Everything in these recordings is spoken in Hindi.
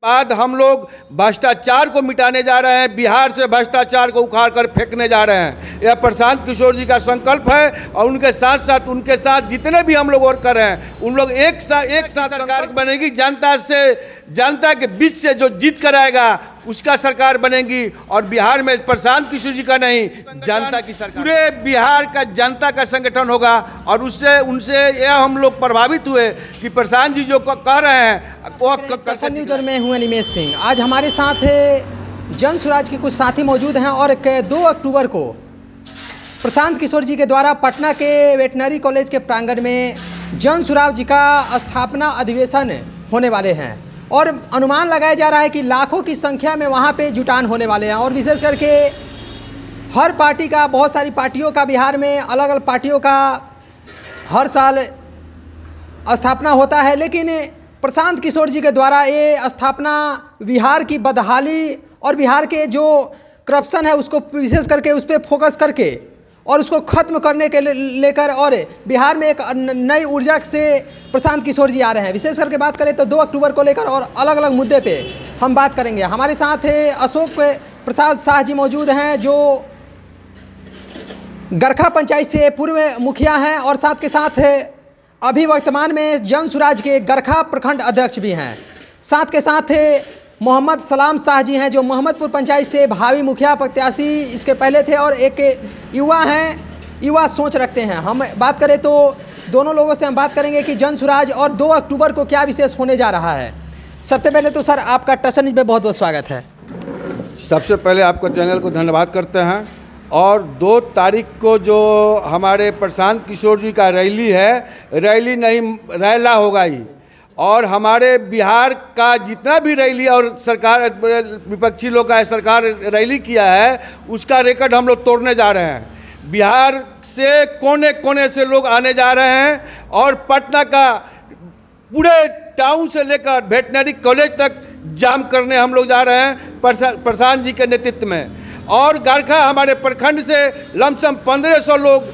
बाद हम लोग भ्रष्टाचार को मिटाने जा रहे हैं, बिहार से भ्रष्टाचार को उखाड़ कर फेंकने जा रहे हैं। यह प्रशांत किशोर जी का संकल्प है और उनके साथ जितने भी हम लोग वर्कर हैं उन लोग एक साथ सरकार बनेगी। जनता के बीच से जो जीत कर आएगा उसका सरकार बनेगी और बिहार में प्रशांत किशोर जी का नहीं, जनता की सरकार, पूरे बिहार का जनता का संगठन होगा। और उनसे यह हम लोग प्रभावित हुए कि प्रशांत जी जो कह रहे हैं वो न्यूज में हूँ निमेश सिंह। आज हमारे साथ जन स्वराज के कुछ साथी मौजूद हैं और 2 अक्टूबर को प्रशांत किशोर जी के द्वारा पटना के वेटनरी कॉलेज के प्रांगण में जन स्वराज जी का स्थापना अधिवेशन होने वाले हैं और अनुमान लगाया जा रहा है कि लाखों की संख्या में वहाँ पे जुटान होने वाले हैं। और विशेष करके हर पार्टी का, बहुत सारी पार्टियों का बिहार में अलग अलग पार्टियों का हर साल स्थापना होता है, लेकिन प्रशांत किशोर जी के द्वारा ये स्थापना बिहार की बदहाली और बिहार के जो करप्शन है उसको विशेष करके उस पर फोकस करके और उसको ख़त्म करने के लेकर और बिहार में एक नई ऊर्जा से प्रशांत किशोर जी आ रहे हैं। विशेष करके बात करें तो 2 अक्टूबर को लेकर और अलग अलग मुद्दे पे हम बात करेंगे। हमारे साथ अशोक प्रसाद शाह जी मौजूद हैं जो गरखा पंचायत से पूर्व मुखिया हैं और साथ के साथ अभी वर्तमान में जन स्वराज के गरखा प्रखंड अध्यक्ष भी हैं। साथ के साथ मोहम्मद सलाम शाह जी हैं जो मोहम्मदपुर पंचायत से भावी मुखिया प्रत्याशी इसके पहले थे और एक युवा हैं, युवा सोच रखते हैं। हम बात करें तो दोनों लोगों से हम बात करेंगे कि जन स्वराज और 2 अक्टूबर को क्या विशेष होने जा रहा है। सबसे पहले तो सर आपका टशन न्यूज में बहुत बहुत स्वागत है। सबसे पहले आपको चैनल को धन्यवाद करते हैं। और 2 तारीख को जो हमारे प्रशांत किशोर जी का रैली है, रैली नहीं रैला होगा ही, और हमारे बिहार का जितना भी रैली और सरकार विपक्षी लोग का सरकार रैली किया है उसका रिकॉर्ड हम लोग तोड़ने जा रहे हैं। बिहार से कोने कोने से लोग आने जा रहे हैं और पटना का पूरे टाउन से लेकर वेटनरी कॉलेज तक जाम करने हम लोग जा रहे हैं प्रशांत जी के नेतृत्व में। और गरखा हमारे प्रखंड से लमसम 1500 लोग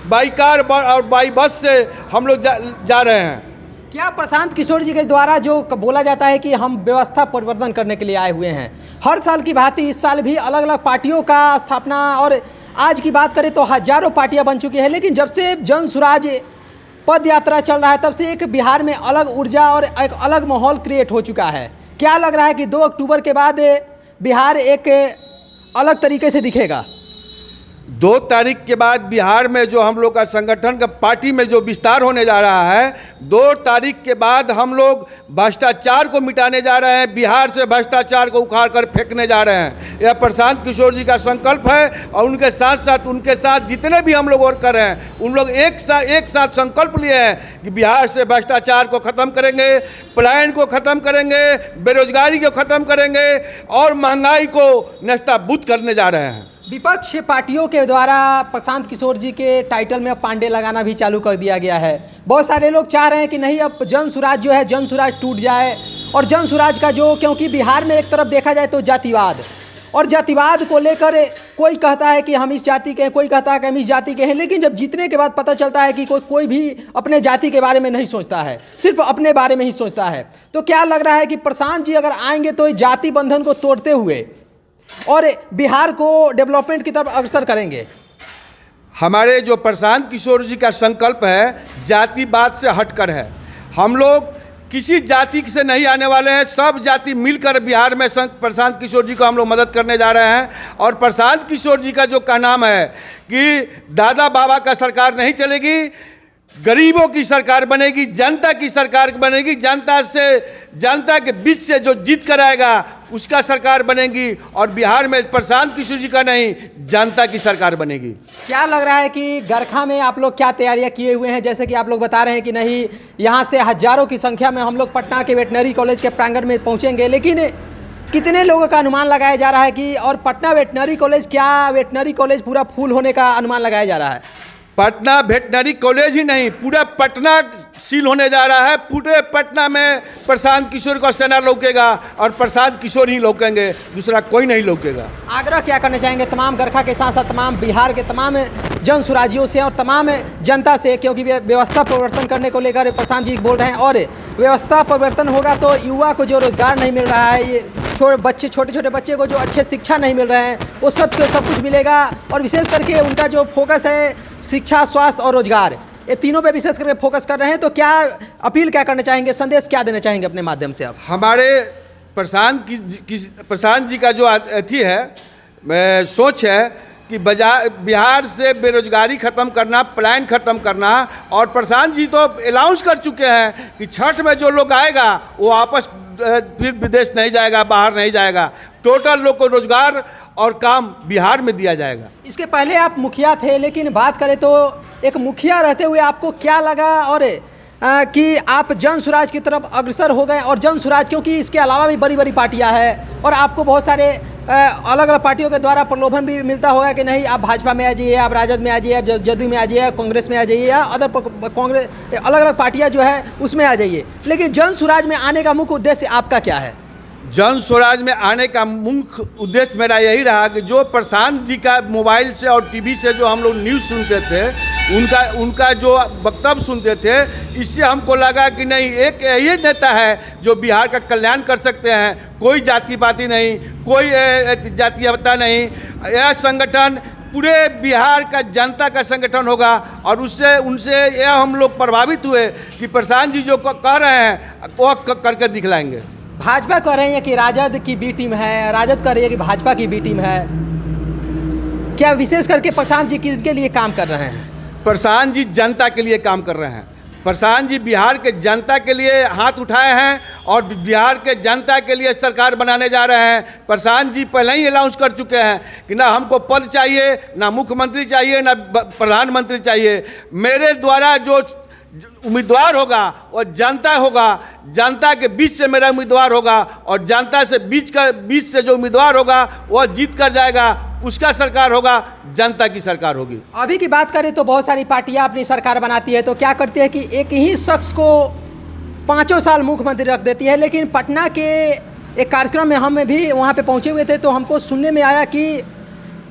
बाई कार और बाई बस से हम लोग जा रहे हैं। क्या प्रशांत किशोर जी के द्वारा जो बोला जाता है कि हम व्यवस्था परिवर्तन करने के लिए आए हुए हैं, हर साल की भांति इस साल भी अलग अलग पार्टियों का स्थापना, और आज की बात करें तो हजारों पार्टियां बन चुकी हैं, लेकिन जब से जन स्वराज पद यात्रा चल रहा है तब से एक बिहार में अलग ऊर्जा और एक अलग माहौल क्रिएट हो चुका है। क्या लग रहा है कि 2 अक्टूबर के बाद बिहार एक अलग तरीके से दिखेगा? 2 तारीख के बाद बिहार में जो हम लोग का संगठन का पार्टी में जो विस्तार होने जा रहा है, 2 तारीख के बाद हम लोग भ्रष्टाचार को मिटाने जा रहे हैं, बिहार से भ्रष्टाचार को उखाड़ कर फेंकने जा रहे हैं। यह प्रशांत किशोर जी का संकल्प है और उनके साथ जितने भी हम लोग वर्कर हैं उन लोग एक साथ संकल्प लिए हैं कि बिहार से भ्रष्टाचार को ख़त्म करेंगे, पलायन को ख़त्म करेंगे, बेरोजगारी को ख़त्म करेंगे और महंगाई को नस्ताबूद करने जा रहे हैं। विपक्ष पार्टियों के द्वारा प्रशांत किशोर जी के टाइटल में पांडे लगाना भी चालू कर दिया गया है। बहुत सारे लोग चाह रहे हैं कि नहीं, अब जन स्वराज जो है जन स्वराज टूट जाए और जन स्वराज का जो, क्योंकि बिहार में एक तरफ देखा जाए तो जातिवाद, और जातिवाद को लेकर कोई कहता है कि हम इस जाति के हैं, कोई कहता है कि हम इस जाति के हैं, लेकिन जब जीतने के बाद पता चलता है कि कोई भी अपने जाति के बारे में नहीं सोचता है, सिर्फ अपने बारे में ही सोचता है। तो क्या लग रहा है कि प्रशांत जी अगर आएंगे तो जाति बंधन को तोड़ते हुए और बिहार को डेवलपमेंट की तरफ अग्रसर करेंगे? हमारे जो प्रशांत किशोर जी का संकल्प है जातिवाद से हटकर है। हम लोग किसी जाति से नहीं आने वाले हैं, सब जाति मिलकर बिहार में प्रशांत किशोर जी को हम लोग मदद करने जा रहे हैं। और प्रशांत किशोर जी का जो कहनाम है कि दादा बाबा का सरकार नहीं चलेगी, गरीबों की सरकार बनेगी, जनता की सरकार बनेगी, जनता के बीच से जो जीत कर आएगा उसका सरकार बनेगी और बिहार में प्रशांत किशोर जी का नहीं, जनता की सरकार बनेगी। क्या लग रहा है कि गरखा में आप लोग क्या तैयारियां किए हुए हैं? जैसे कि आप लोग बता रहे हैं कि नहीं, यहाँ से हजारों की संख्या में हम लोग पटना के वेटनरी कॉलेज के प्रांगण में पहुँचेंगे, लेकिन कितने लोगों का अनुमान लगाया जा रहा है कि, और पटना वेटनरी कॉलेज, क्या वेटनरी कॉलेज पूरा फुल होने का अनुमान लगाया जा रहा है? पटना वेटनरी कॉलेज ही नहीं, पूरा पटना सील होने जा रहा है। पूरे पटना में प्रशांत किशोर का सेना लौकेगा और प्रशांत किशोर ही लौकेंगे, दूसरा कोई नहीं लौकेगा। आग्रह क्या करना चाहेंगे तमाम गरखा के साथ साथ तमाम बिहार के तमाम जन सुराजियों से और तमाम जनता से, क्योंकि व्यवस्था परिवर्तन करने को लेकर प्रशांत जी बोल रहे हैं। और व्यवस्था परिवर्तन होगा तो युवा को जो रोज़गार नहीं मिल रहा है, ये छोटे छोटे बच्चे को जो अच्छे शिक्षा नहीं मिल रहे हैं, वो सब कुछ मिलेगा। और विशेष करके उनका जो फोकस है शिक्षा, स्वास्थ्य और रोजगार, ये तीनों पे विशेष करके फोकस कर रहे हैं। तो क्या अपील क्या करना चाहेंगे, संदेश क्या देना चाहेंगे अपने माध्यम से आप? हमारे प्रशांत जी का जो अथी है, सोच है कि बिहार से बेरोजगारी ख़त्म करना, प्लान ख़त्म करना। और प्रशांत जी तो अनाउंस कर चुके हैं कि छठ में जो लोग आएगा वो वापस फिर विदेश नहीं जाएगा, बाहर नहीं जाएगा। टोटल लोग को रोजगार और काम बिहार में दिया जाएगा। इसके पहले आप मुखिया थे, लेकिन बात करें तो एक मुखिया रहते हुए आपको क्या लगा और कि आप जन सुराज की तरफ अग्रसर हो गए? और जन सुराज, क्योंकि इसके अलावा भी बड़ी बड़ी पार्टियां हैं और आपको बहुत सारे अलग अलग पार्टियों के द्वारा प्रलोभन भी मिलता होगा कि नहीं आप भाजपा में आ जाइए, आप राजद में आ जाइए, आप जदयू में आ जाइए, कांग्रेस में आ जाइए, या कांग्रेस अलग अलग पार्टियां जो है उसमें आ जाइए। लेकिन जन सुराज में आने का मुख्य उद्देश्य आपका क्या है? जन स्वराज में आने का मुख्य उद्देश्य मेरा यही रहा कि जो प्रशांत जी का मोबाइल से और टीवी से जो हम लोग न्यूज़ सुनते थे, उनका जो वक्तव्य सुनते थे, इससे हमको लगा कि नहीं, एक यही नेता है जो बिहार का कल्याण कर सकते हैं। कोई जाति पाति नहीं, कोई जातीयता नहीं, यह संगठन पूरे बिहार का जनता का संगठन होगा। और उनसे यह हम लोग प्रभावित हुए कि प्रशांत जी जो कह रहे हैं वो करके दिखलाएंगे। भाजपा कह रही है कि राजद की बी टीम है, राजद कह रही है कि भाजपा की बी टीम है। क्या विशेष करके प्रशांत जी किसके लिए काम कर रहे हैं? प्रशांत जी जनता के लिए काम कर रहे हैं। प्रशांत जी बिहार के जनता के लिए हाथ उठाए हैं और बिहार के जनता के लिए सरकार बनाने जा रहे हैं। प्रशांत जी पहले ही अनाउंस कर चुके हैं कि ना हमको पद चाहिए, ना मुख्यमंत्री चाहिए, ना प्रधानमंत्री चाहिए। मेरे द्वारा जो उम्मीदवार होगा वो जनता होगा, जनता के बीच से मेरा उम्मीदवार होगा और जनता से बीच से जो उम्मीदवार होगा वो जीत कर जाएगा, उसका सरकार होगा, जनता की सरकार होगी। अभी की बात करें तो बहुत सारी पार्टियां अपनी सरकार बनाती है तो क्या करती है कि एक ही शख्स को 5 साल मुख्यमंत्री रख देती है। लेकिन पटना के एक कार्यक्रम में हम भी वहाँ पे पहुँचे हुए थे तो हमको सुनने में आया कि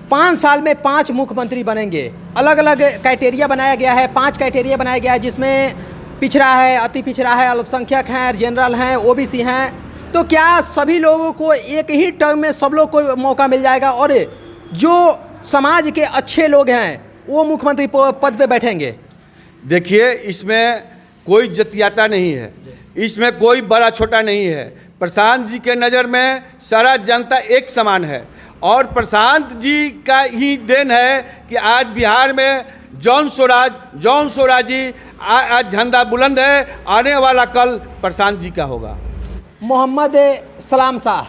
5 साल में 5 मुख्यमंत्री बनेंगे। अलग अलग क्राइटेरिया बनाया गया है, 5 क्राइटेरिया बनाया गया है, जिसमें पिछड़ा है, अति पिछड़ा है, अल्पसंख्यक हैं, जनरल हैं, ओबीसी हैं। तो क्या सभी लोगों को एक ही टर्म में सब लोग को मौका मिल जाएगा और जो समाज के अच्छे लोग हैं वो मुख्यमंत्री पद पे बैठेंगे? देखिए, इसमें कोई जातीयता नहीं है, इसमें कोई बड़ा छोटा नहीं है। प्रशांत जी के नज़र में सारा जनता एक समान है और प्रशांत जी का ही देन है कि आज बिहार में जौन स्वराज जी आज झंडा बुलंद है। आने वाला कल प्रशांत जी का होगा। मोहम्मद सलाम शाह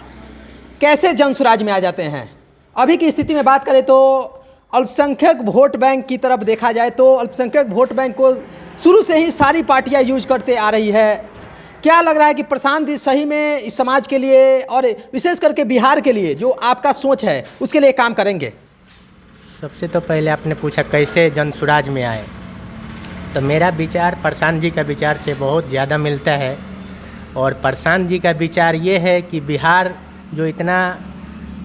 कैसे जन स्वराज में आ जाते हैं? अभी की स्थिति में बात करें तो अल्पसंख्यक वोट बैंक की तरफ देखा जाए तो अल्पसंख्यक वोट बैंक को शुरू से ही सारी पार्टियां यूज करते आ रही है। क्या लग रहा है कि प्रशांत जी सही में इस समाज के लिए और विशेष करके बिहार के लिए जो आपका सोच है उसके लिए काम करेंगे? सबसे तो पहले आपने पूछा कैसे जन स्वराज में आए, तो मेरा विचार प्रशांत जी का विचार से बहुत ज़्यादा मिलता है। और प्रशांत जी का विचार ये है कि बिहार जो इतना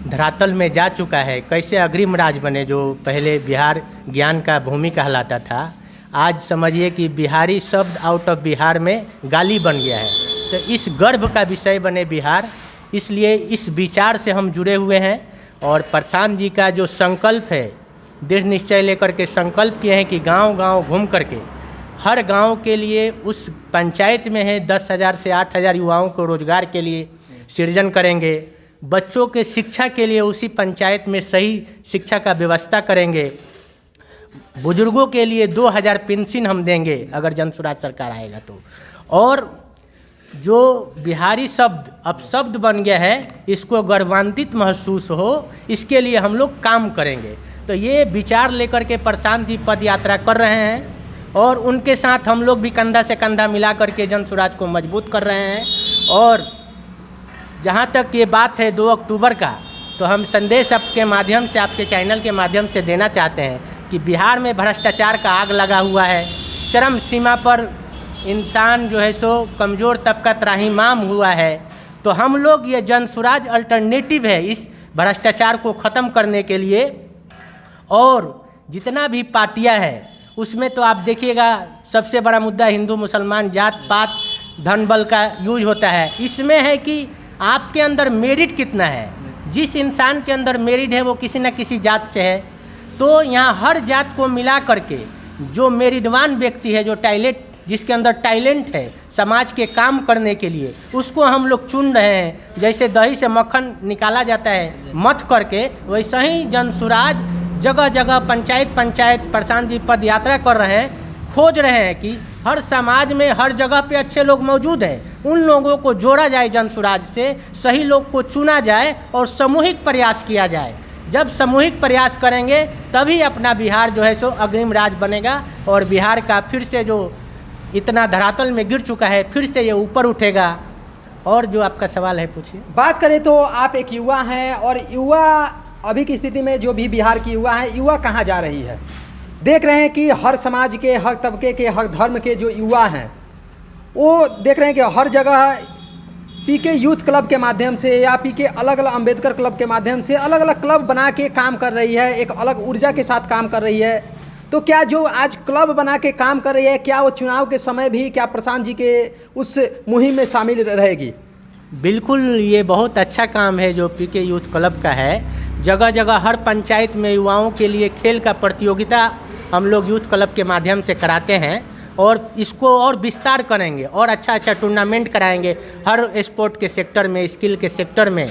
धरातल में जा चुका है, कैसे अग्रिम राज्य बने। जो पहले बिहार ज्ञान का भूमि कहलाता था, आज समझिए कि बिहारी शब्द आउट ऑफ बिहार में गाली बन गया है। तो इस गर्व का विषय बने बिहार, इसलिए इस विचार से हम जुड़े हुए हैं। और प्रशांत जी का जो संकल्प है, दृढ़ निश्चय लेकर के संकल्प किए हैं कि गांव-गांव घूम करके हर गांव के लिए उस पंचायत में है 10,000 से 8,000 युवाओं को रोजगार के लिए सृजन करेंगे। बच्चों के शिक्षा के लिए उसी पंचायत में सही शिक्षा का व्यवस्था करेंगे। बुजुर्गों के लिए 2,000 पेंशन हम देंगे अगर जन स्वराज सरकार आएगा तो। और जो बिहारी शब्द अब शब्द बन गया है, इसको गौरवान्वित महसूस हो, इसके लिए हम लोग काम करेंगे। तो ये विचार लेकर के प्रशांत जी पद यात्रा कर रहे हैं और उनके साथ हम लोग भी कंधा से कंधा मिला करके जन स्वराज को मजबूत कर रहे हैं। और जहाँ तक ये बात है 2 अक्टूबर का, तो हम संदेश आपके माध्यम से, आपके चैनल के माध्यम से देना चाहते हैं कि बिहार में भ्रष्टाचार का आग लगा हुआ है। चरम सीमा पर इंसान जो है सो कमज़ोर तबका त्राहिमाम हुआ है। तो हम लोग ये जन स्वराज अल्टरनेटिव है इस भ्रष्टाचार को ख़त्म करने के लिए। और जितना भी पार्टियां हैं उसमें तो आप देखिएगा सबसे बड़ा मुद्दा हिंदू मुसलमान जात पात धन बल का यूज होता है। इसमें है कि आपके अंदर मेरिट कितना है। जिस इंसान के अंदर मेरिट है वो किसी न किसी जात से है। तो यहाँ हर जात को मिला करके जो मेरिटवान व्यक्ति है, जो टैलेंट, जिसके अंदर टैलेंट है समाज के काम करने के लिए, उसको हम लोग चुन रहे हैं। जैसे दही से मक्खन निकाला जाता है मथ करके, वैसा ही जनसुराज जगह जगह पंचायत प्रशांत जी पद यात्रा कर रहे हैं, खोज रहे हैं कि हर समाज में हर जगह पे अच्छे लोग मौजूद हैं, उन लोगों को जोड़ा जाए जनसुराज से, सही लोग को चुना जाए और सामूहिक प्रयास किया जाए। जब सामूहिक प्रयास करेंगे तभी अपना बिहार जो है सो अग्रिम राज्य बनेगा और बिहार का फिर से जो इतना धरातल में गिर चुका है फिर से ये ऊपर उठेगा। और जो आपका सवाल है पूछिए। बात करें तो आप एक युवा हैं और युवा अभी की स्थिति में जो भी बिहार की युवा है, युवा कहाँ जा रही है? देख रहे हैं कि हर समाज के, हर तबके के, हर धर्म के जो युवा हैं वो देख रहे हैं कि हर जगह पीके यूथ क्लब के माध्यम से या पीके अलग अलग अंबेडकर क्लब के माध्यम से अलग अलग क्लब बना के काम कर रही है, एक अलग ऊर्जा के साथ काम कर रही है। तो क्या जो आज क्लब बना के काम कर रही है, क्या वो चुनाव के समय भी क्या प्रशांत जी के उस मुहिम में शामिल रहेगी? बिल्कुल, ये बहुत अच्छा काम है जो पीके यूथ क्लब का है। जगह जगह हर पंचायत में युवाओं के लिए खेल का प्रतियोगिता हम लोग यूथ क्लब के माध्यम से कराते हैं और इसको और विस्तार करेंगे और अच्छा टूर्नामेंट कराएंगे हर स्पोर्ट के सेक्टर में, स्किल के सेक्टर में,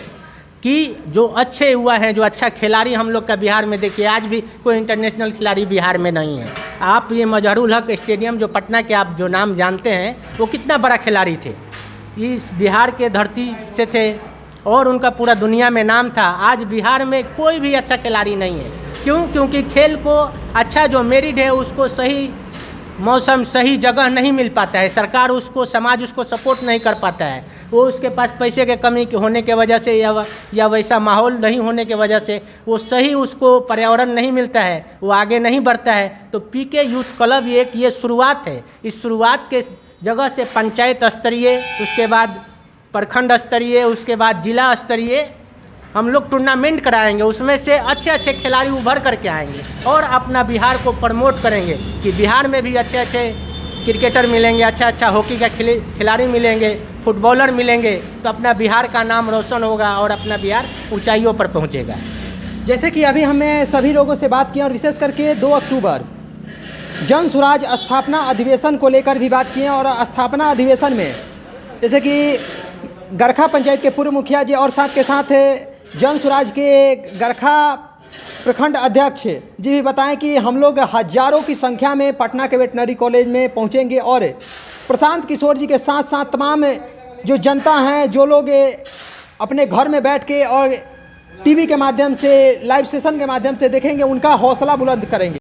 कि जो अच्छे युवा हैं, जो अच्छा खिलाड़ी हम लोग का बिहार में, देखिए आज भी कोई इंटरनेशनल खिलाड़ी बिहार में नहीं है। आप ये मजहरुल हक स्टेडियम जो पटना के आप जो नाम जानते हैं, वो कितना बड़ा खिलाड़ी थे, इस बिहार के धरती से थे और उनका पूरा दुनिया में नाम था। आज बिहार में कोई भी अच्छा खिलाड़ी नहीं है। क्यों? क्योंकि खेल को अच्छा जो मेरिट है उसको सही मौसम, सही जगह नहीं मिल पाता है। सरकार उसको, समाज उसको सपोर्ट नहीं कर पाता है। वो उसके पास पैसे के कमी होने के वजह से या वैसा माहौल नहीं होने के वजह से वो सही उसको पर्यावरण नहीं मिलता है, वो आगे नहीं बढ़ता है। तो पीके यूथ क्लब एक ये शुरुआत है। इस शुरुआत के जगह से पंचायत स्तरीय, उसके बाद प्रखंड स्तरीय, उसके बाद जिला स्तरीय हम लोग टूर्नामेंट कराएंगे। उसमें से अच्छे अच्छे खिलाड़ी उभर करके आएंगे और अपना बिहार को प्रमोट करेंगे कि बिहार में भी अच्छे अच्छे क्रिकेटर मिलेंगे, अच्छा हॉकी का खिलाड़ी मिलेंगे, फुटबॉलर मिलेंगे, तो अपना बिहार का नाम रोशन होगा और अपना बिहार ऊंचाइयों पर पहुंचेगा। जैसे कि अभी हमने सभी लोगों से बात की और विशेष करके 2 अक्टूबर जन सुराज स्थापना अधिवेशन को लेकर भी बात किए और स्थापना अधिवेशन में जैसे कि गरखा पंचायत के पूर्व मुखिया जी और साथ के साथ जन सुराज के गरखा प्रखंड अध्यक्ष जी भी बताएं कि हम लोग हजारों की संख्या में पटना के वेटनरी कॉलेज में पहुंचेंगे और प्रशांत किशोर जी के साथ साथ तमाम जो जनता हैं, जो लोग अपने घर में बैठ के और टीवी के माध्यम से, लाइव सेशन के माध्यम से देखेंगे, उनका हौसला बुलंद करेंगे।